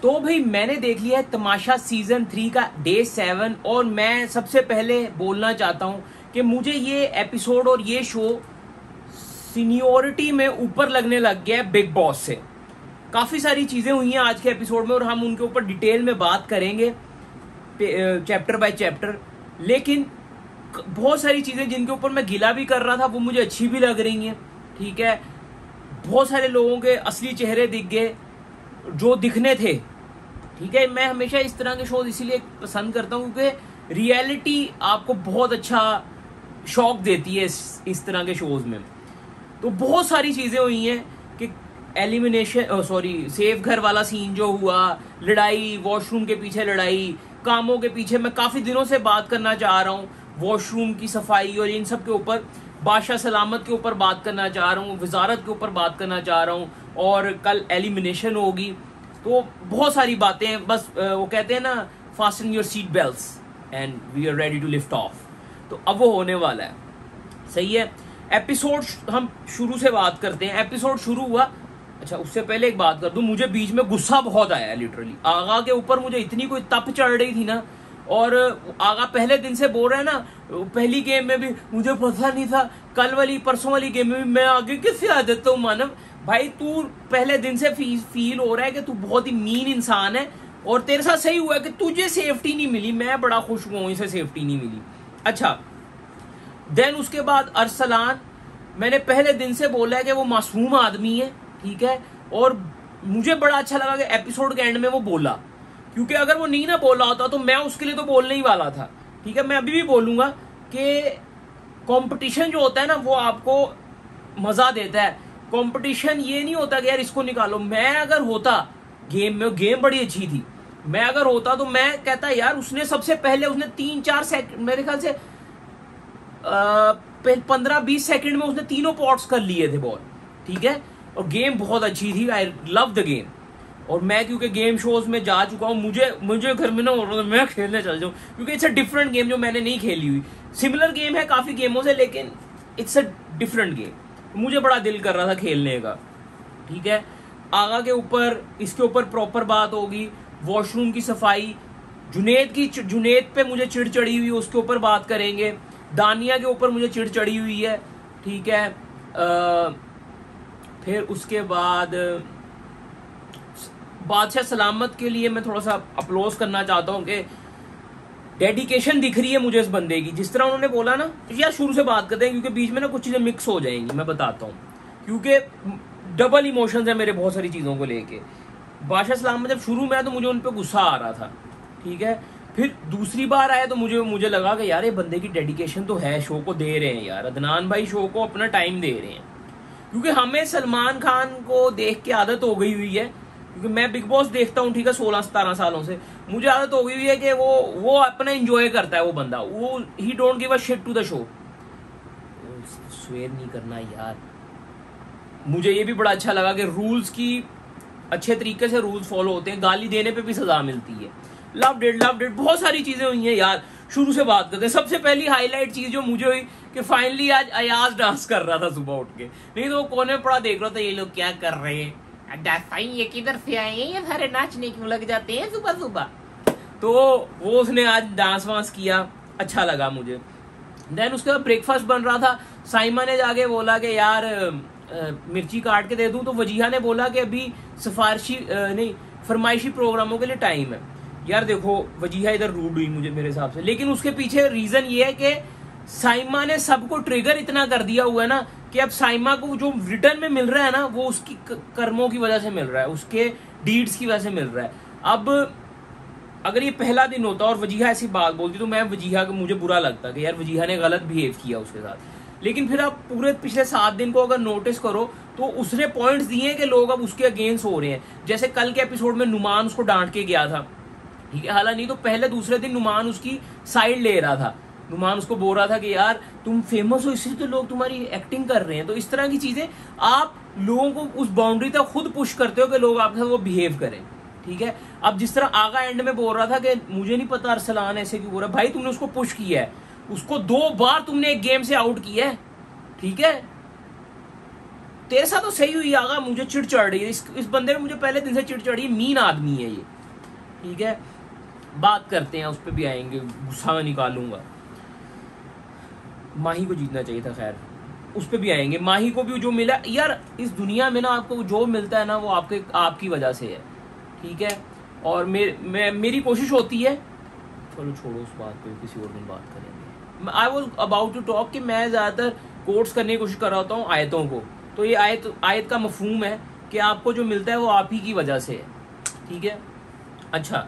तो भाई मैंने देख लिया है तमाशा सीजन 3 का डे 7 और मैं सबसे पहले बोलना चाहता हूं कि मुझे ये एपिसोड और ये शो सीनियोरिटी में ऊपर लगने लग गया है बिग बॉस से। काफी सारी चीजें हुई हैं आज के एपिसोड में और हम उनके ऊपर डिटेल में बात करेंगे चैप्टर बाय चैप्टर। लेकिन बहुत सारी चीजें जिनके ऊपर मैं गिला भी कर रहा था वो मुझे अच्छी भी लग रही हैं। ठीक है, बहुत सारे लोगों के असली चेहरे दिख गए जो दिखने थे। ठीक है, मैं हमेशा इस तरह के शो इसीलिए पसंद करता हूं क्योंकि रियलिटी आपको बहुत अच्छा शॉक देती है इस तरह के शोज में। तो बहुत सारी चीजें हुई हैं कि एलिमिनेशन सेफ घर वाला सीन जो हुआ, लड़ाई, वॉशरूम के पीछे लड़ाई, कामों के पीछे मैं काफी दिनों से बात करना चाह रहा हूँ, वॉशरूम की सफाई और इन सब के ऊपर, बादशाह सलामत के ऊपर बात करना चाह रहा हूँ, वजारत के ऊपर बात करना चाह रहा हूँ और कल एलिमिनेशन होगी। तो बहुत सारी बातें हैं, बस वो कहते हैं ना fasten your seat belts and we are ready to lift off. तो अब वो होने वाला है। सही है, एपिसोड हम शुरू से बात करते हैं। एपिसोड शुरू हुआ, अच्छा उससे पहले एक बात कर दूं, मुझे बीच में गुस्सा बहुत आया है। लिटरली आगा के ऊपर मुझे इतनी कोई तप चढ़ रही थी ना, और आगा पहले दिन से बोल रहा है ना, पहली गेम में भी मुझे पता नहीं था, कल वाली परसों वाली गेम में भी मैं आगे किससे आ जाता हूँ। मानव भाई तू पहले दिन से फील हो रहा है कि तू बहुत ही मीन इंसान है और तेरे साथ सही हुआ है कि तुझे सेफ्टी नहीं मिली। मैं बड़ा खुश हुआ हूं इसे सेफ्टी नहीं मिली। अच्छा, देन उसके बाद अरसलान, मैंने पहले दिन से बोला है कि वो मासूम आदमी है। ठीक है, और मुझे बड़ा अच्छा लगा कि एपिसोड के एंड में वो बोला, क्योंकि अगर वो नहीं ना बोला होता तो मैं उसके लिए तो बोलने ही वाला था। ठीक है, मैं अभी भी बोलूंगा कि कंपटीशन जो होता है ना वो आपको मजा देता है। कंपटीशन ये नहीं होता कि यार इसको निकालो। मैं अगर होता गेम में, गेम बड़ी अच्छी थी, मैं अगर होता तो मैं कहता यार उसने सबसे पहले उसने 3-4 सेकंड, मेरे ख्याल से 15-20 सेकंड में उसने तीनों पॉट्स कर लिए थे बॉल। ठीक है, और गेम बहुत अच्छी थी। I love the game. और मैं क्योंकि गेम शोज में जा चुका हूं, मुझे घर में ना हो रहा था मैं खेलने चल जाऊं, क्योंकि इट्स अ डिफरेंट गेम जो मैंने नहीं खेली हुई। सिमिलर गेम है काफी गेमों से, लेकिन इट्स अ डिफरेंट गेम। मुझे बड़ा दिल कर रहा था खेलने का। ठीक है, आगा के ऊपर इसके ऊपर प्रॉपर बात होगी। वॉशरूम की सफाई, जुनेद पे मुझे चिड़ चढ़ी हुई, उसके ऊपर बात करेंगे। दानिया के ऊपर मुझे चिड़ चढ़ी हुई है। ठीक है, फिर उसके बाद बादशाह सलामत के लिए मैं थोड़ा सा अप्लॉज करना चाहता हूं कि डेडिकेशन दिख रही है मुझे इस बंदे की। जिस तरह उन्होंने बोला ना, यार शुरू से बात करते हैं क्योंकि बीच में ना कुछ चीजें मिक्स हो जाएंगी, मैं बताता हूँ, क्योंकि डबल इमोशंस है मेरे बहुत सारी चीजों को लेके। बादशाह सलामत जब शुरू में आया तो मुझे उन पर गुस्सा आ रहा था। ठीक है, फिर दूसरी बार आया तो मुझे लगा कि यार ये बंदे की डेडिकेशन तो है, शो को दे रहे हैं यार, अदनान भाई शो को अपना टाइम दे रहे हैं। क्योंकि हमें सलमान खान को देख के आदत हो गई हुई है, क्योंकि मैं बिग बॉस देखता हूँ, ठीक है, 16-17 सालों से मुझे आदत हो गई हुई है कि वो अपना एंजॉय करता है वो बंदा, वो ही don't give a shit to the show. Swear नहीं करना यार। मुझे ये भी बड़ा अच्छा लगा कि रूल्स की अच्छे तरीके से रूल्स फॉलो होते हैं, गाली देने पे भी सजा मिलती है। Loved it. बहुत सारी चीजें हुई हैं यार। शुरू से बात करते हैं। सबसे पहली हाईलाइट चीज जो मुझे हुई कि फाइनली आज अयाज डांस कर रहा था सुबह उठ के, नहीं तो वो कोने में पड़ा देख रहा था ये लोग क्या कर रहे हैं, ये किधर से आए हैं, ये सारे नाचने क्यों लग जाते हैं सुबह सुबह। तो वो उसने आज डांस वांस किया, अच्छा लगा मुझे। देन उसके बाद ब्रेकफास्ट बन रहा था, साइमा ने जाके बोला कि यार मिर्ची काट के दे दूं, तो वजीहा ने बोला कि अभी फरमाइशी प्रोग्रामों के लिए टाइम है। यार देखो वजीहा इधर रूड हुई मुझे मेरे हिसाब से, लेकिन उसके पीछे रीजन ये है कि साइमा ने सबको ट्रिगर इतना कर दिया हुआ है ना कि अब साइमा को जो रिटर्न में मिल रहा है ना वो उसकी कर्मों की वजह से मिल रहा है, उसके डीड्स की वजह से मिल रहा है। अब अगर ये पहला दिन होता और वजीहा ऐसी बात बोलती तो मैं वजीहा को, मुझे बुरा लगता कि यार वजीहा ने गलत बिहेव किया उसके साथ। लेकिन फिर आप पूरे पिछले 7 दिन को अगर नोटिस करो तो उसने पॉइंट्स दिए कि लोग अब उसके अगेंस्ट हो रहे हैं। जैसे कल के एपिसोड में नुमान उसको डांट के गया था, ठीक है, हालांकि नहीं तो पहले दूसरे दिन नुमान उसकी साइड ले रहा था। नुमान उसको बोल रहा था कि यार तुम फेमस हो इसलिए तो लोग तुम्हारी एक्टिंग कर रहे हैं। तो इस तरह की चीजें आप लोगों को उस बाउंड्री तक खुद पुश करते हो कि लोग आपके साथ वो बिहेव करें। ठीक है, अब जिस तरह आगा एंड में बोल रहा था कि मुझे नहीं पता अरसलान ऐसे क्यों बोल रहा है, भाई तुमने उसको पुश किया है, उसको 2 बार तुमने एक गेम से आउट किया है। ठीक है, तेरे साथ तो सही हुई आगा, मुझे चिड़ चढ़ रही है इस बंदे में, मुझे पहले दिन से चिड़ चढ़ी, मीन आदमी है ये। ठीक है, बात करते हैं, उस पर भी आएंगे, गुस्सा में निकालूंगा। माही को जीतना चाहिए था, खैर उस पर भी आएंगे। माही को भी जो मिला यार, इस दुनिया में ना आपको जो मिलता है ना वो आपकी वजह से है, ठीक है। और मेरी कोशिश होती है, चलो छोड़ो उस बात पे, किसी और दिन बात करेंगे। I was about to talk कि मैं ज़्यादातर कोट्स करने की कोशिश कर रहा होता हूँ आयतों को। तो ये आयत का मफहूम है कि आपको जो मिलता है वो आप ही की वजह से है, ठीक है। अच्छा,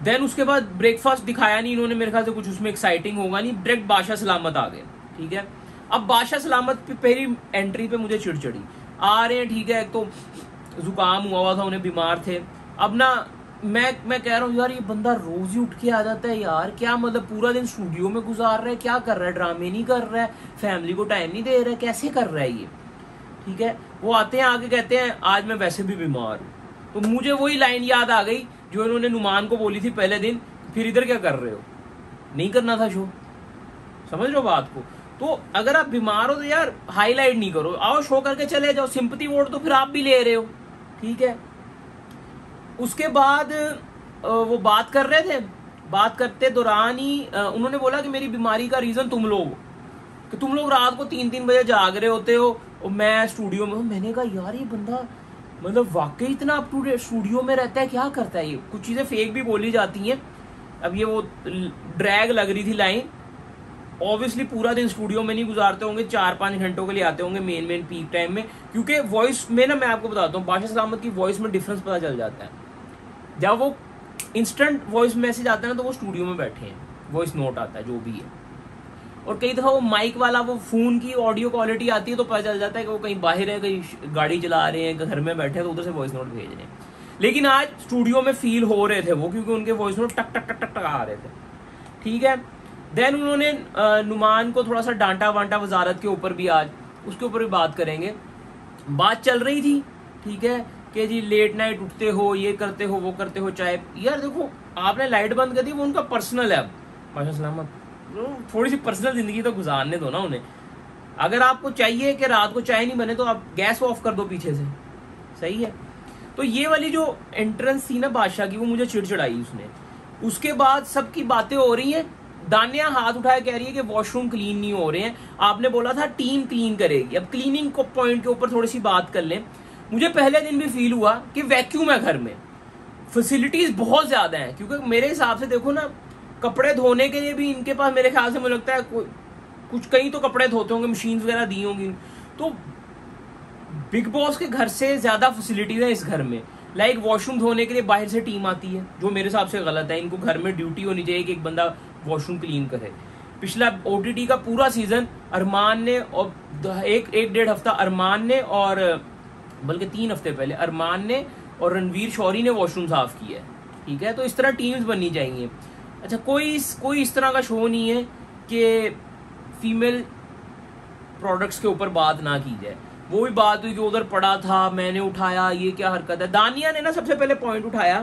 देन उसके बाद ब्रेकफास्ट दिखाया नहीं इन्होंने, मेरे ख्याल से कुछ उसमें एक्साइटिंग होगा नहीं, डायरेक्ट बादशाह सलामत आ गए, ठीक है। अब बादशाह सलामत पे पहली एंट्री पे मुझे चिड़चिड़ी आ रहे हैं, ठीक है। एक तो जुकाम हुआ था, उन्हें बीमार थे। अब ना मैं कह रहा हूँ यार, ये बंदा रोज ही उठ के आ जाता है यार, क्या मतलब पूरा दिन स्टूडियो में गुजार रहा है, क्या कर रहा है, ड्रामे नहीं कर रहा है, फैमिली को टाइम नहीं दे रहा है, कैसे कर रहा है ये, ठीक है। वो आते हैं आगे कहते हैं आज मैं वैसे भी बीमार हूँ। तो मुझे वही लाइन याद आ गई जो इन्होंने नुमान को बोली थी पहले दिन, फिर इधर क्या कर रहे हो, नहीं करना था शो, समझ रहे हो बात को। तो अगर आप बीमार हो तो यार हाईलाइट नहीं करो, आओ शो करके चले जाओ, सिंपैथी वोट तो फिर आप भी ले रहे हो, ठीक है। उसके बाद वो बात कर रहे थे, बात करते दौरान ही उन्होंने बोला कि मेरी बीमारी का रीजन तुम लोग, कि तुम लोग रात को 3-3 बजे जाग रहे होते हो और मैं स्टूडियो में हूँ। मैंने कहा यार ये बंदा मतलब वाकई इतना अप टू डेट स्टूडियो में रहता है, क्या करता है ये। कुछ चीजें फेक भी बोली जाती हैं। अब ये वो ड्रैग लग रही थी लाइन, ऑब्वियसली पूरा दिन स्टूडियो में नहीं गुजारते होंगे, 4-5 घंटों के लिए आते होंगे मेन पीक टाइम में, क्योंकि वॉइस में ना मैं आपको बताता हूँ बादशाह सलामत की वॉइस में डिफरेंस पता चल जाता है। जब वो इंस्टेंट वॉइस मैसेज आता है ना तो वो स्टूडियो में बैठे हैं, वॉइस नोट आता है जो भी है, और कई दफा वो माइक वाला वो फोन की ऑडियो क्वालिटी आती है तो पता चल जाता है कि वो कहीं बाहर है, कहीं गाड़ी चला रहे हैं, घर में बैठे हैं, तो उधर से वॉइस नोट भेज रहे हैं। लेकिन आज स्टूडियो में फील हो रहे थे वो, क्योंकि उनके वॉइस नोट टक टक टक टक टक आ रहे थे, ठीक है। देन उन्होंने नुमान को थोड़ा सा डांटा वांटा वजारत के ऊपर भी, आज उसके ऊपर भी बात करेंगे। बात चल रही थी, ठीक है, कि जी लेट नाइट उठते हो, ये करते हो, वो करते हो, चाहे यार देखो आपने लाइट बंद कर दी, वो उनका पर्सनल है। अब बादशाह सलामत थोड़ी सी पर्सनल जिंदगी तो गुजारने दो ना उन्हें। अगर आपको चाहिए कि रात को चाय नहीं बने तो आप गैस ऑफ कर दो पीछे से, सही है। तो ये वाली जो एंट्रेंस थी ना बादशाह की, वो मुझे चिड़चिड़ाई उसने। उसके बाद सबकी बातें हो रही हैं, दानिया हाथ उठाए कह रही है कि वॉशरूम क्लीन नहीं हो रहे हैं, आपने बोला था टीम क्लीन करेगी। अब क्लीनिंग को पॉइंट के ऊपर थोड़ी सी बात कर लें। मुझे पहले दिन भी फील हुआ कि वैक्यूम है घर में, फैसिलिटीज बहुत ज्यादा हैं, क्योंकि मेरे हिसाब से देखो ना, कपड़े धोने के लिए भी इनके पास मेरे ख्याल से मुझे लगता है कुछ कहीं तो कपड़े धोते होंगे, मशीन वगैरह दी होंगी। तो बिग बॉस के घर से ज्यादा फैसिलिटीज है इस घर में। लाइक वॉशरूम धोने के लिए बाहर से टीम आती है, जो मेरे हिसाब से गलत है। इनको घर में ड्यूटी होनी चाहिए कि एक बंदा वॉशरूम क्लीन करे। पिछला OTT का पूरा सीजन अरमान ने, और एक 1.5 हफ्ता अरमान ने, और बल्कि 3 हफ्ते पहले अरमान ने और रणवीर शौरी ने वॉशरूम साफ किया है, ठीक है। तो इस तरह टीम्स बननी चाहिए। अच्छा, कोई इस तरह का शो नहीं है कि फीमेल प्रोडक्ट्स के ऊपर बात ना की जाए। वो भी बात हुई कि उधर पड़ा था, मैंने उठाया, ये क्या हरकत है। दानिया ने ना सबसे पहले पॉइंट उठाया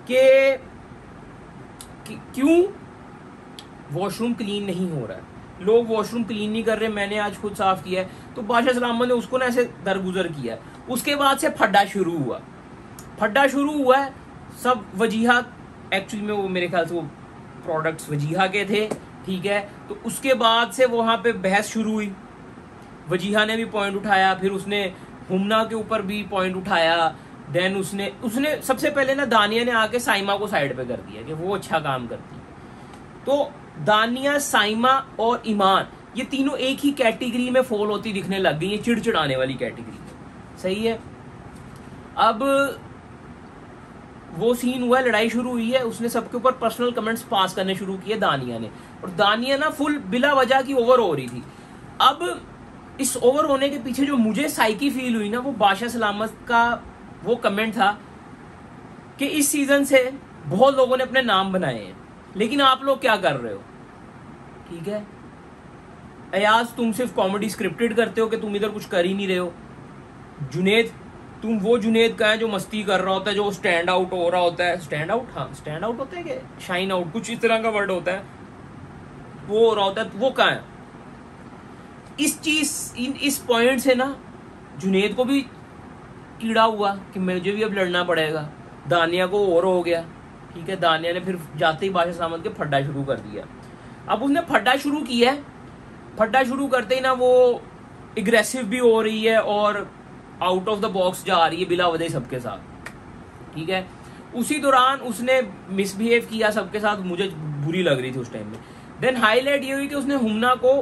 कि क्यों वॉशरूम क्लीन नहीं हो रहा है, लोग वॉशरूम क्लीन नहीं कर रहे, मैंने आज खुद साफ किया है। तो बादशाह सलामत ने उसको ना ऐसे दरगुजर किया। उसके बाद से फड्डा शुरू हुआ है। सब वजीहा, एक्चुअली में वो मेरे ख्याल से वो प्रोडक्ट्स वजीहा के थे, ठीक है। तो उसके बाद से वहां पे बहस शुरू हुई, वजीहा ने भी पॉइंट उठाया, फिर उसने हुमना के ऊपर भी पॉइंट उठाया। देन उसने सबसे पहले ना दानिया ने आके साइमा को साइड पे कर दिया कि वो अच्छा काम करती है। तो दानिया, साइमा और ईमान, ये तीनों एक ही कैटेगरी में फॉल होती दिखने लग गई है, चिड़चिड़ाने वाली कैटेगरी, सही है। अब वो सीन हुआ, लड़ाई शुरू हुई है, उसने सबके ऊपर पर्सनल कमेंट्स पास करने शुरू किए दानिया ने, और दानिया ना फुल बिला वजह की ओवर हो रही थी। अब इस ओवर होने के पीछे जो मुझे साइकी फील हुई ना, वो बादशाह सलामत का वो कमेंट था कि इस सीजन से बहुत लोगों ने अपने नाम बनाए हैं, लेकिन आप लोग क्या कर रहे हो, ठीक है। अयाज, तुम सिर्फ कॉमेडी स्क्रिप्टेड करते हो कि तुम इधर कुछ कर ही नहीं रहे हो। जुनेद, तुम वो जुनेद का है जो मस्ती कर रहा होता है, जो स्टैंड आउट हो रहा होता है, स्टैंड आउट होता है कि शाइन आउट, कुछ इस तरह का वर्ड होता है, वो हो रहा होता है, वो कहाँ है। इस पॉइंट से ना जुनेद को भी कीड़ा हुआ कि मुझे भी अब लड़ना पड़ेगा, दानिया को और हो गया, ठीक है। दानिया ने फिर जाते ही बादशाह सलामत के फड्डा शुरू कर दिया। अब उसने फड्डा शुरू किया है, फड्डा शुरू करते ही ना वो एग्रेसिव भी हो रही है और आउट ऑफ द बॉक्स जा रही है बिला वजह सबके साथ, ठीक है। उसी दौरान उसने मिसबिहेव किया सबके साथ, मुझे बुरी लग रही थी उस टाइम में। देन हाईलाइट ये हुई कि उसने हुमना को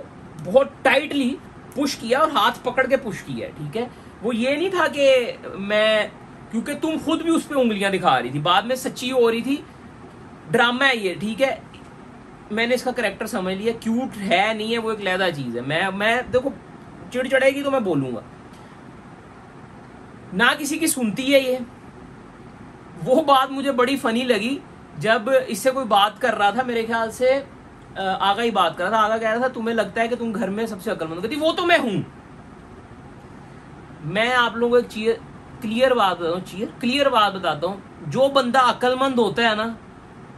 बहुत टाइटली पुश किया और हाथ पकड़ के पुश किया, ठीक है। वो ये नहीं था कि मैं, क्योंकि तुम खुद भी उस पर उंगलियां दिखा रही थी, बाद में सच्ची हो रही थी, ड्रामा है ये, ठीक है। मैंने इसका कैरेक्टर समझ लिया, क्यूट है नहीं है वो एक लहदा चीज है। मैं देखो चिड़ चढ़ेगी तो मैं बोलूंगा ना, किसी की सुनती है ये। वो बात मुझे बड़ी फनी लगी जब इससे कोई बात कर रहा था, मेरे ख्याल से आगा ही बात कर रहा था। आगा कह रहा था तुम्हें लगता है कि तुम घर में सबसे अक्लमंद, कहती वो तो मैं हूं। मैं आप लोगों को एक क्लियर बात बताता हूं, जो बंदा अक्लमंद होता है ना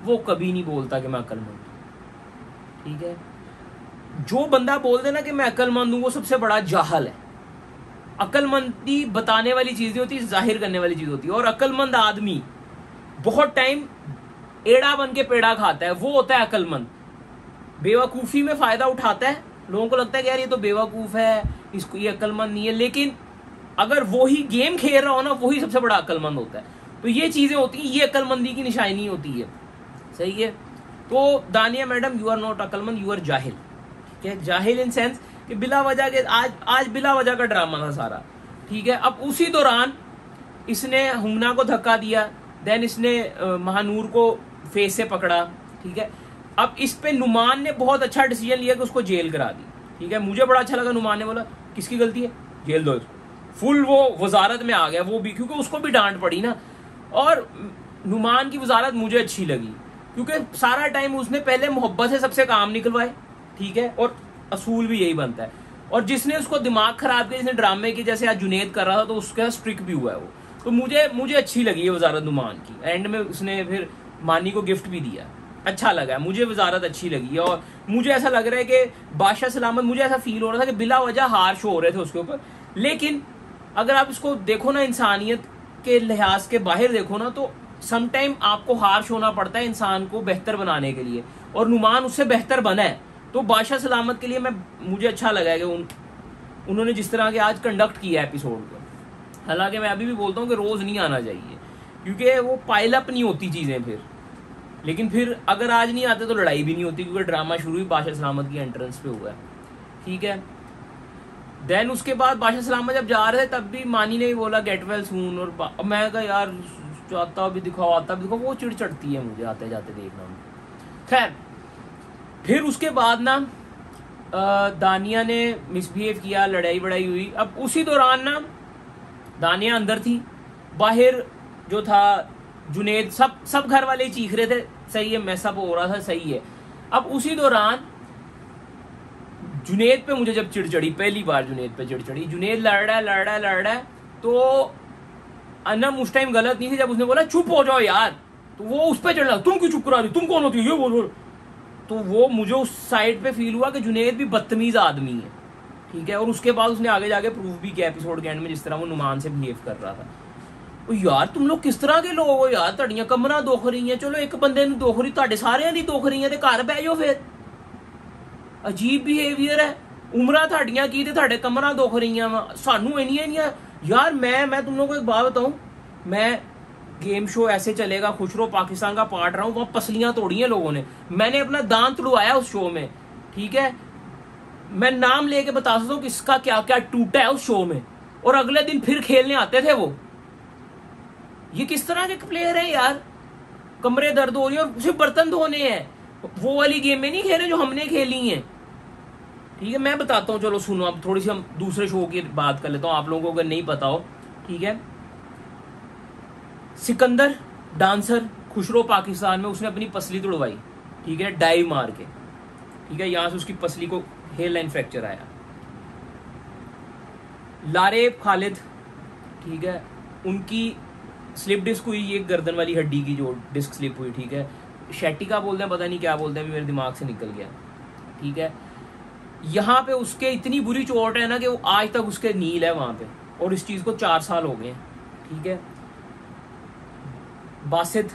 वो कभी नहीं बोलता कि मैं अक्लमंद हूं, ठीक है। जो बंदा बोल देना कि मैं अक्लमंद हूं वो सबसे बड़ा जाहल है। अक्लमंदी बताने वाली चीज नहीं होती, जाहिर करने वाली चीज होती है। और अक्लमंद आदमी बहुत टाइम एड़ा बन के पेड़ा खाता है, वो होता है अक्लमंद। बेवकूफी में फायदा उठाता है, लोगों को लगता है कि यार ये तो बेवकूफ है, इसको ये अक्लमंद नहीं है, लेकिन अगर वो ही गेम खेल रहा हो ना वही सबसे बड़ा अक्लमंद होता है। तो ये चीजें होती हैं, ये अक्लमंदी की निशानी होती है, सही है। तो Dania madam you are not अक्लमंद, यू आर जाहिल, ठीक है। जाहिल इन सेंस कि बिला वजह के आज बिला वजह का ड्रामा था सारा, ठीक है। अब उसी दौरान इसने हुमना को धक्का दिया, देन इसने महानूर को फेस से पकड़ा, ठीक है। अब इस पे नुमान ने बहुत अच्छा डिसीजन लिया कि उसको जेल करा दी, ठीक है। मुझे बड़ा अच्छा लगा, नुमान ने बोला किसकी गलती है, जेल दो इसको। फुल वो वजारत में आ गया वो भी, क्योंकि उसको भी डांट पड़ी ना। और नुमान की वजारत मुझे अच्छी लगी क्योंकि सारा टाइम उसने पहले मोहब्बत से सबसे काम निकलवाए, ठीक है। और असूल भी यही बनता है। और जिसने उसको दिमाग खराब किया, जिसने ड्रामे की जैसे आज जुनेद कर रहा था, तो उसका स्ट्रिक भी हुआ है वो। तो मुझे अच्छी लगी है वजारत नुमान की। एंड में उसने फिर मानी को गिफ्ट भी दिया, अच्छा लगा, मुझे वजारत अच्छी लगी। और मुझे ऐसा लग रहा है कि बादशाह सलामत, मुझे ऐसा फील हो रहा था कि बिला वजह हार्श हो रहे थे उसके ऊपर। लेकिन अगर आप इसको देखो ना इंसानियत के लिहाज के बाहर देखो ना, तो समटाइम आपको हार्श होना पड़ता है इंसान को बेहतर बनाने के लिए, और नुमान उससे बेहतर बना है। तो बादशाह सलामत के लिए मुझे अच्छा लगा है कि उन्होंने जिस तरह के आज कंडक्ट किया एपिसोड को। हालांकि मैं अभी भी बोलता हूँ कि रोज नहीं आना चाहिए, क्योंकि वो पाइल अप नहीं होती चीजें फिर। लेकिन फिर अगर आज नहीं आते तो लड़ाई भी नहीं होती, क्योंकि ड्रामा शुरू ही बादशाह सलामत की एंट्रेंस पे हुआ है, ठीक है। देन उसके बाद बादशाह सलामत जब जा रहे थे तब भी मानी ने भी बोला गेट वेल सून, और मैं कहा यार आता भी दिखाओ, आता भी दिखाओ, वो चिड़ चढ़ती है मुझे आते जाते देखना। खैर फिर उसके बाद ना दानिया ने मिसबिहेव किया, लड़ाई बड़ाई हुई। अब उसी दौरान ना दानिया अंदर थी, बाहर जो था जुनेद, सब घर वाले चीख रहे थे सही है, मैसअप हो रहा था सही है। अब उसी दौरान जुनेद पे मुझे जब चिड़ चढ़ी, पहली बार जुनेद पे चिड़ चढ़ी। जुनेद लड़ रहा है तो अनम उस टाइम गलत नहीं थी जब उसने बोला चुप हो जाओ यार, तो वो उस पर चढ़ा, तुम क्यों चुप करा दी, तुम कौन होती है ये बोलो। तो वो मुझे उस साइड पे फील हुआ कि जुनेद भी बदतमीज आदमी है, ठीक है। और उसके बाद उसने आगे जाके प्रूव भी किया एपिसोड के एंड में, जिस तरह वो नुमान से बिहेव कर रहा था। ओ यार तुम लोग किस तरह के लोग हो यार, तड़ियां कमरा दुख रही है, चलो एक बंदे ने दुख रही, तुहाडे सारियां दी दुख रही है, तो घर बह जाओ फिर। अजीब बिहेवियर है, उमरा थाड़ियां की ते थाड़े कमरा दुख रही वा, सानू इनियां यार। मैं तुम लोगों को एक बात बताऊं, मैं गेम शो ऐसे चलेगा खुशरो पाकिस्तान का पार्ट रहा हूं, वहां पसलियां तोड़ी हैं लोगों ने, मैंने अपना दांत तुड़वाया उस शो में, ठीक है। मैं नाम लेके बता सकता हूं किसका क्या क्या टूटा है उस शो में, और अगले दिन फिर खेलने आते थे वो। ये किस तरह के प्लेयर है यार, कमरे दर्द हो रही है और सिर्फ बर्तन धोने हैं, वो वाली गेम में नहीं खेले जो हमने खेली है, ठीक है। मैं बताता हूँ, चलो सुनो, अब थोड़ी सी हम दूसरे शो की बात कर लेता हूँ, आप लोगों को अगर नहीं पता हो, ठीक है। सिकंदर डांसर खुशरो पाकिस्तान में, उसने अपनी पसली तोड़वाई, ठीक है, डाइव मार के, ठीक है। यहां से उसकी पसली को हेयर लाइन फ्रैक्चर आया। लारेब खालिद, ठीक है, उनकी स्लिप डिस्क हुई, ये गर्दन वाली हड्डी की जो डिस्क स्लिप हुई, ठीक है। शेटिका बोलते हैं, पता नहीं क्या बोलते हैं, मेरे दिमाग से निकल गया, ठीक है। यहाँ पे उसके इतनी बुरी चोट है ना कि वो आज तक उसके नील है वहां पे, और इस चीज को 4 साल हो गए, ठीक है। बासित,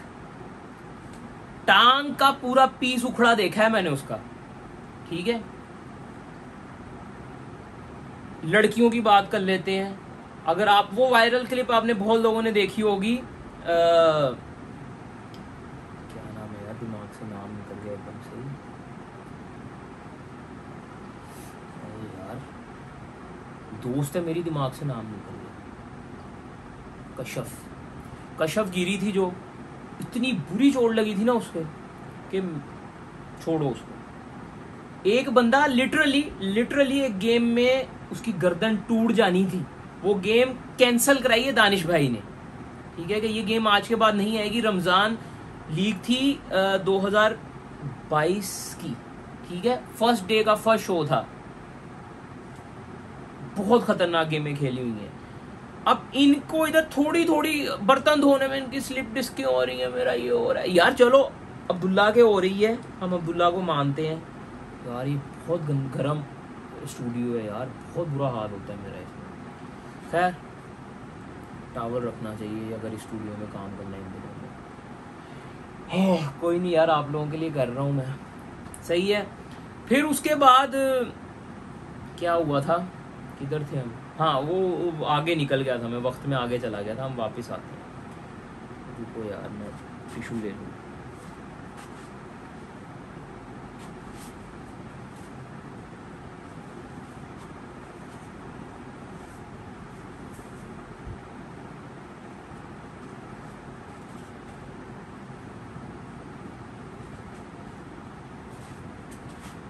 टांग का पूरा पीस उखड़ा देखा है मैंने उसका, ठीक है। लड़कियों की बात कर लेते हैं, अगर आप वो वायरल क्लिप आपने बहुत लोगों ने देखी होगी, क्या नाम है यार, दिमाग से नाम निकल गया एकदम से यार, दोस्त है मेरी, दिमाग से नाम निकल गया। कश्यप गिरी थी, जो इतनी बुरी चोट लगी थी ना उसके कि छोड़ो उसको। एक बंदा लिटरली एक गेम में उसकी गर्दन टूट जानी थी, वो गेम कैंसिल कराई है दानिश भाई ने, ठीक है, कि ये गेम आज के बाद नहीं आएगी। रमजान लीग थी 2022 की, ठीक है, फर्स्ट डे का फर्स्ट शो था। बहुत खतरनाक गेमें खेली हुई हैं। अब इनको इधर थोड़ी बर्तन धोने में इनकी स्लिप डिस्क क्यों हो रही है, मेरा ये हो रहा है यार। चलो अब्दुल्ला के हो रही है, हम अब्दुल्ला को मानते हैं यार, ये बहुत गर्म स्टूडियो है यार, बहुत बुरा हाल होता है मेरा इसमें। खैर टावर रखना चाहिए अगर इस स्टूडियो में काम करना है इन दिनों में। कोई नहीं यार, आप लोगों के लिए कर रहा हूँ मैं, सही है। फिर उसके बाद क्या हुआ था, किधर थे हम, हाँ वो आगे निकल गया था मैं, वक्त में आगे चला गया था, हम वापस आते हैं। रुको यार मैं टिशू ले लूँ।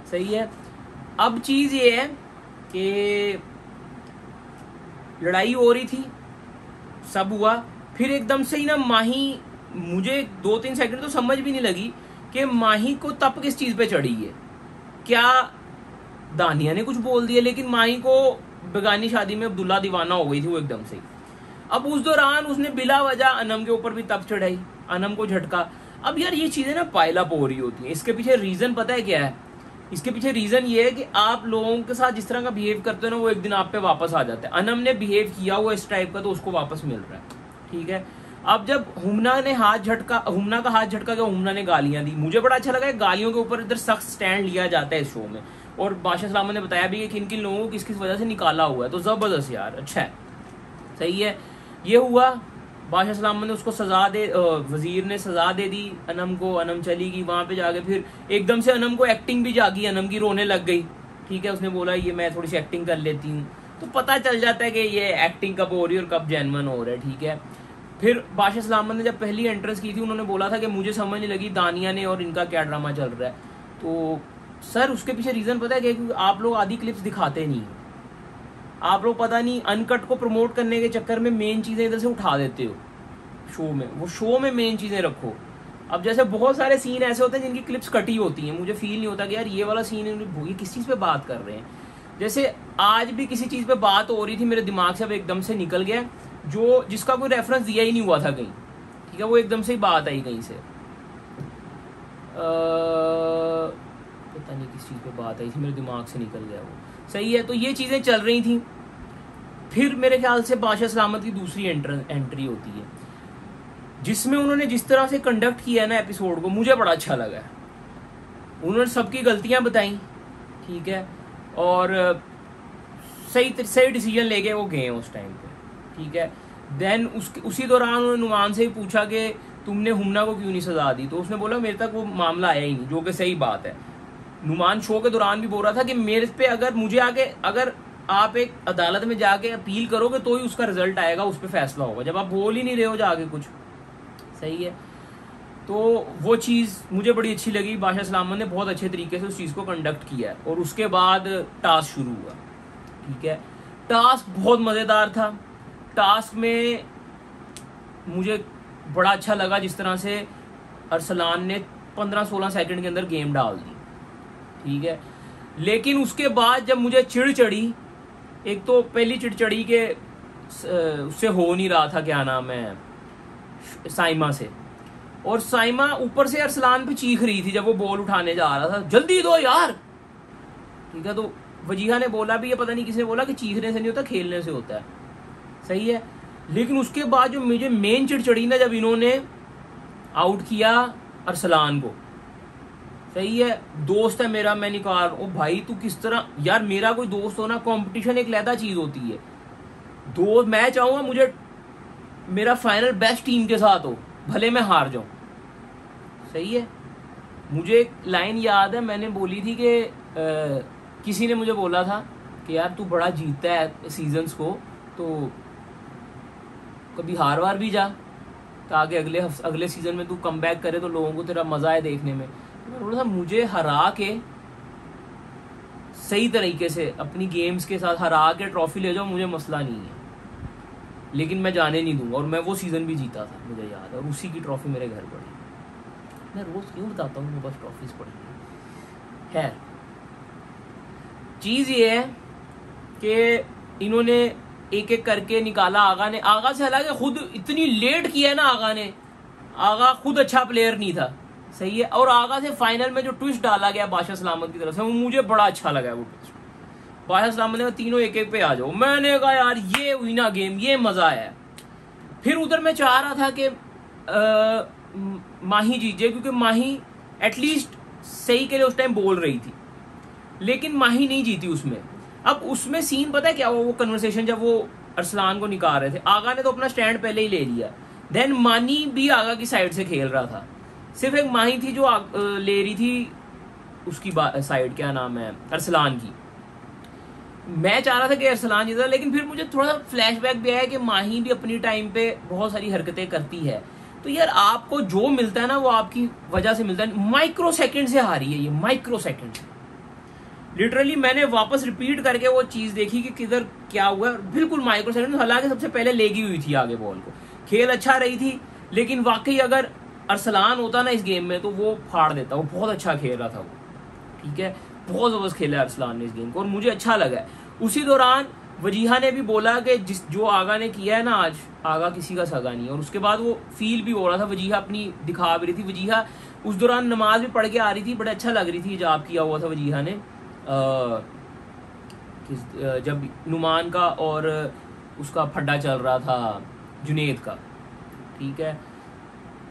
सही है। अब चीज ये है कि लड़ाई हो रही थी, सब हुआ, फिर एकदम से ही ना माही, मुझे 2-3 सेकंड तो समझ भी नहीं लगी कि माही को तप किस चीज पे चढ़ी है। क्या दानिया ने कुछ बोल दिया, लेकिन माही को बेगानी शादी में अब्दुल्ला दीवाना हो गई थी वो एकदम से। अब उस दौरान उसने बिला वजह अनम के ऊपर भी तप चढ़ाई, अनम को झटका। अब यार ये चीजें ना पाइलअप हो रही होती हैं, इसके पीछे रीजन पता है क्या है? इसके पीछे रीजन ये है कि आप लोगों के साथ जिस तरह का बिहेव करते हो ना, वो एक दिन आप पे वापस आ जाता है। अनम ने बिहेव किया हुआ इस टाइप का, तो उसको वापस मिल रहा है, ठीक है। अब जब हुमना का हाथ झटका गया, हुमना ने गालियां दी, मुझे बड़ा अच्छा लगा, गालियों के ऊपर इधर सख्त स्टैंड लिया जाता है इस शो में। और बादशाह सलामत ने बताया भी कि किन किन लोगों को किस किस वजह से निकाला हुआ है, तो जबरदस्त यार, अच्छा है, सही है। ये हुआ, बादशाह सलामत ने उसको सजा दे, वजीर ने सजा दे दी अनम को, अनम चली गई वहां पे जाके। फिर एकदम से अनम को एक्टिंग भी जागी, अनम की रोने लग गई, ठीक है। उसने बोला ये मैं थोड़ी सी एक्टिंग कर लेती हूँ, तो पता चल जाता है कि ये एक्टिंग कब हो रही है और कब जेन्युइन हो रहा है, ठीक है। फिर बादशाह सलामत ने जब पहली एंट्रेंस की थी, उन्होंने बोला था कि मुझे समझ नहीं लगी दानिया ने और इनका क्या ड्रामा चल रहा है। तो सर उसके पीछे रीजन पता है क्या? क्योंकि आप लोग आधी क्लिप्स दिखाते नहीं, आप लोग पता नहीं अनकट को प्रमोट करने के चक्कर में मेन चीजें इधर से उठा देते हो शो में। वो शो में मेन चीजें रखो। अब जैसे बहुत सारे सीन ऐसे होते हैं जिनकी क्लिप्स कटी होती हैं, मुझे फील नहीं होता कि यार ये वाला सीन ये किस चीज पे बात कर रहे हैं। जैसे आज भी किसी चीज पे बात हो रही थी, मेरे दिमाग से अब एकदम से निकल गया, जो जिसका कोई रेफरेंस दिया ही नहीं हुआ था कहीं, ठीक है, वो एकदम से ही बात आई कहीं से, पता नहीं किस चीज पे बात आई थी, मेरे दिमाग से निकल गया वो, सही है। तो ये चीजें चल रही थी। फिर मेरे ख्याल से बादशाह सलामत की दूसरी एंट्री होती है, जिसमें उन्होंने जिस तरह से कंडक्ट किया है ना एपिसोड को, मुझे बड़ा अच्छा लगा। उन्होंने सबकी गलतियां बताई, ठीक है, और सही डिसीजन लेके वो गए उस टाइम पे, ठीक है। देन उसी दौरान उन्होंने नुमान से ही पूछा कि तुमने हुमना को क्यों नहीं सजा दी, तो उसने बोला मेरे तक वो मामला आया ही नहीं, जो कि सही बात है। नुमान शो के दौरान भी बोल रहा था कि मेरे पे अगर आप एक अदालत में जाके अपील करोगे तो ही उसका रिजल्ट आएगा, उस पर फैसला होगा, जब आप बोल ही नहीं रहे हो जाके कुछ, सही है। तो वो चीज़ मुझे बड़ी अच्छी लगी, बादशाह सलामत ने बहुत अच्छे तरीके से उस चीज़ को कंडक्ट किया है। और उसके बाद टास्क शुरू हुआ, ठीक है। टास्क बहुत मज़ेदार था। टास्क में मुझे बड़ा अच्छा लगा जिस तरह से अरसलान ने 15-16 सेकंड के अंदर गेम डाल दी, ठीक है। लेकिन उसके बाद जब मुझे चिढ़ चढ़ी, एक तो पहली चिढ़ चढ़ी के उससे हो नहीं रहा था, क्या नाम है, साइमा से, और साइमा ऊपर से अरसलान पे चीख रही थी जब वो बॉल उठाने जा रहा था, जल्दी दो यार, ठीक है। तो वजीहा ने बोला भी, ये पता नहीं किसने बोला कि चीखने से नहीं होता, खेलने से होता है, सही है। लेकिन उसके बाद जो मुझे मेन चिढ़ चढ़ी ना, जब इन्होंने आउट किया अरसलान को, सही है, दोस्त है मेरा, मैं निकाल, ओ भाई तू किस तरह, यार मेरा कोई दोस्त हो ना, कंपटीशन एक लहदा चीज होती है, दो मैं चाहूंगा मुझे मेरा फाइनल बेस्ट टीम के साथ हो, भले मैं हार जाऊं, सही है। मुझे एक लाइन याद है, मैंने बोली थी कि किसी ने मुझे बोला था कि यार तू बड़ा जीतता है सीजन्स को, तो कभी हार वार भी जा, ताकि अगले सीजन में तू कम बैक करे तो लोगों को तेरा मजा है देखने में। तो मैं बोला था मुझे हरा के सही तरीके से अपनी गेम्स के साथ हरा के ट्रॉफी ले जाओ, मुझे मसला नहीं है, लेकिन मैं जाने नहीं दूंगा। और मैं वो सीजन भी जीता था, मुझे याद है, और उसी की ट्रॉफी मेरे घर पड़ी। मैं रोज क्यों बताता हूँ मेरे पास ट्रॉफीज पड़ी है। चीज ये है कि इन्होंने एक एक करके निकाला, आगा से, हालांकि खुद इतनी लेट किया है ना आगा खुद अच्छा प्लेयर नहीं था, सही है। और आगा से फाइनल में जो ट्विस्ट डाला गया बादशाह सलामत की तरफ से, वो मुझे बड़ा अच्छा लगा। वो ट्विस्ट बादशाह सलामत ने तीनों एक एक पे आ जाओ, मैंने कहा यार ये हुई ना गेम, ये मजा आया। फिर उधर मैं चाह रहा था कि माही जीत जाए, क्योंकि माही एटलीस्ट सही के लिए उस टाइम बोल रही थी, लेकिन माही नहीं जीती उसमें। अब उसमें सीन पता है क्या हुआ, वो कन्वर्सेशन जब वो अरसलान को निकाल रहे थे, आगा ने तो अपना स्टैंड पहले ही ले लिया, देन मानी भी आगा की साइड से खेल रहा था, सिर्फ एक माही थी जो ले रही थी उसकी साइड, क्या नाम है, अरसलान की। मैं चाह रहा था कि अरसलान जीता, लेकिन फिर मुझे थोड़ा सा फ्लैशबैक भी आया कि माही भी अपनी टाइम पे बहुत सारी हरकतें करती है। तो यार आपको जो मिलता है ना वो आपकी वजह से मिलता है। माइक्रो सेकंड से हारी है ये, माइक्रो सेकंड से। लिटरली मैंने वापस रिपीट करके वो चीज देखी कि किधर क्या हुआ, बिल्कुल माइक्रो सेकंड। हालांकि सबसे पहले लेगी हुई थी आगे बॉल को, खेल अच्छा रही थी, लेकिन वाकई अगर अरसलान होता ना इस गेम में तो वो फाड़ देता। वो बहुत अच्छा खेल रहा था वो, ठीक है, बहुत जबरदस्त खेला अरसलान ने इस गेम को, और मुझे अच्छा लगा। उसी दौरान वजीहा ने भी बोला कि जो आगा ने किया है ना आज, आगा किसी का सगा नहीं है। और उसके बाद वो फील भी हो रहा था, वजीहा अपनी दिखा भी रही थी। वजीहा उस दौरान नमाज भी पढ़ के आ रही थी, बड़ा अच्छा लग रही थी हिजाब किया हुआ था वजीहा ने, जब नुमान का और उसका फड्डा चल रहा था जुनेद का, ठीक है।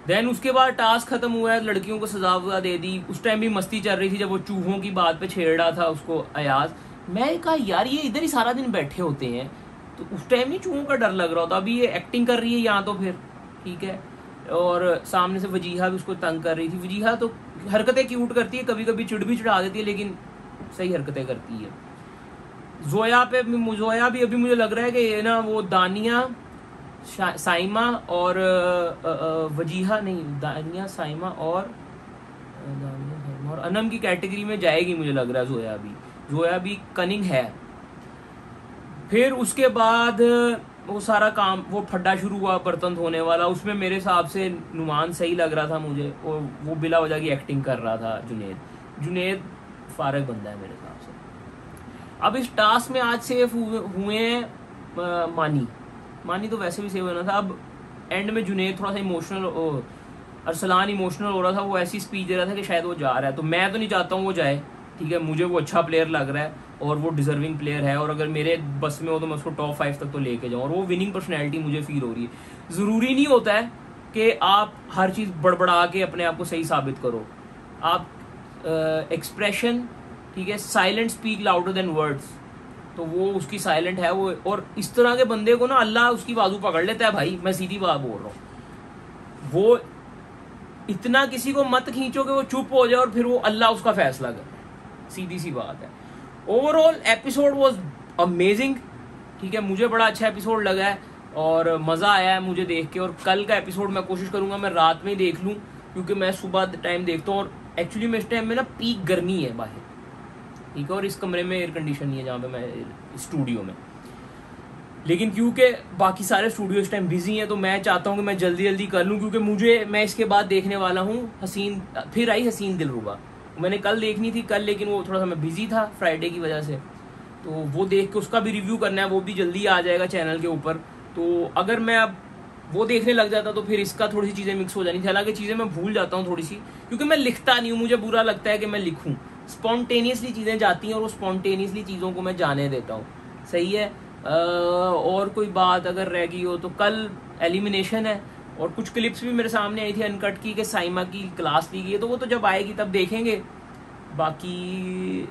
देन उसके बाद टास्क खत्म हुआ है, लड़कियों को सजा वजा दे दी। उस टाइम भी मस्ती चल रही थी जब वो चूहों की बात पे छेड़ रहा था उसको अयाज। मैं कहा यार ये इधर ही सारा दिन बैठे होते हैं, तो उस टाइम नहीं चूहों का डर लग रहा होता, अभी ये एक्टिंग कर रही है यहाँ तो फिर ठीक है। और सामने से वजीहा भी उसको तंग कर रही थी। वजीहा तो हरकतें क्यूट करती है, कभी कभी चिड़ भी चिढ़ा देती है, लेकिन सही हरकतें करती है। जोया भी अभी मुझे लग रहा है कि ये ना वो दानिया साइमा और वजीहा नहीं, दानिया साइमा और अनम की कैटेगरी में जाएगी मुझे लग रहा है। जोया भी कनिंग है। फिर उसके बाद वो सारा काम, वो फड्डा शुरू हुआ बर्तन धोने वाला, उसमें मेरे हिसाब से नुमान सही लग रहा था मुझे, और वो बिला वजह की एक्टिंग कर रहा था जुनेद फारग बंदा है मेरे हिसाब से। अब इस टास्क में आज सेफ हुए हैं मानी तो वैसे भी सेव होना था। अब एंड में जुनेद थोड़ा सा इमोशनल, अरसलान इमोशनल हो रहा था, वो ऐसी स्पीच दे रहा था कि शायद वो जा रहा है। तो मैं तो नहीं चाहता हूँ वो जाए, ठीक है, मुझे वो अच्छा प्लेयर लग रहा है और वो डिजर्विंग प्लेयर है, और अगर मेरे बस में हो तो मैं उसको टॉप 5 तक तो लेके जाऊँ, और वो विनिंग पर्सनैलिटी मुझे फील हो रही है। ज़रूरी नहीं होता है कि आप हर चीज़ बड़बड़ा के अपने आप को सही साबित करो। आप एक्सप्रेशन, ठीक है, silent speak louder than words, तो वो उसकी साइलेंट है वो। और इस तरह के बंदे को ना अल्लाह उसकी बाजू पकड़ लेता है भाई, मैं सीधी बात बोल रहा हूँ। वो इतना किसी को मत खींचो कि वो चुप हो जाए और फिर वो अल्लाह उसका फैसला करे, सीधी सी बात है। ओवरऑल एपिसोड वाज अमेजिंग, ठीक है, मुझे बड़ा अच्छा एपिसोड लगा है और मजा आया है मुझे देख के। और कल का एपिसोड मैं कोशिश करूंगा मैं रात में ही देख लूं, क्योंकि मैं सुबह टाइम देखता हूँ, और एक्चुअली में इस टाइम में ना पीक गर्मी है बाहर, ठीक है, और इस कमरे में एयर कंडीशन नहीं है जहाँ पे मैं स्टूडियो में, लेकिन क्योंकि बाकी सारे स्टूडियो इस टाइम बिजी हैं तो मैं चाहता हूँ कि मैं जल्दी जल्दी कर लूँ, क्योंकि मैं इसके बाद देखने वाला हूँ फिर आई हसीन दिलरुबा। मैंने कल देखनी थी लेकिन वो थोड़ा सा मैं बिजी था फ्राइडे की वजह से, तो वो देख के उसका भी रिव्यू करना है, वो भी जल्दी आ जाएगा चैनल के ऊपर। तो अगर मैं अब वो देखने लग जाता तो फिर इसका थोड़ी सी चीज़ें मिक्स हो जानी थी। हालांकि चीज़ें मैं भूल जाता हूँ थोड़ी सी, क्योंकि मैं लिखता नहीं हूँ, मुझे बुरा लगता है कि मैं लिखूँ, स्पॉन्टेनियसली चीज़ें जाती हैं और वो स्पॉन्टेनियसली चीज़ों को मैं जाने देता हूँ, सही है। और कोई बात अगर रह गई हो तो कल एलिमिनेशन है, और कुछ क्लिप्स भी मेरे सामने आई थी अनकट की कि साइमा की क्लास ली गई है, तो वो तो जब आएगी तब देखेंगे। बाकी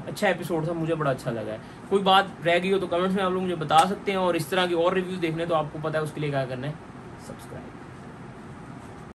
अच्छा एपिसोड था, मुझे बड़ा अच्छा लगा है। कोई बात रह गई हो तो कमेंट्स में आप लोग मुझे बता सकते हैं, और इस तरह की और रिव्यूज देखने तो आपको पता है उसके लिए क्या करना है, सब्सक्राइब।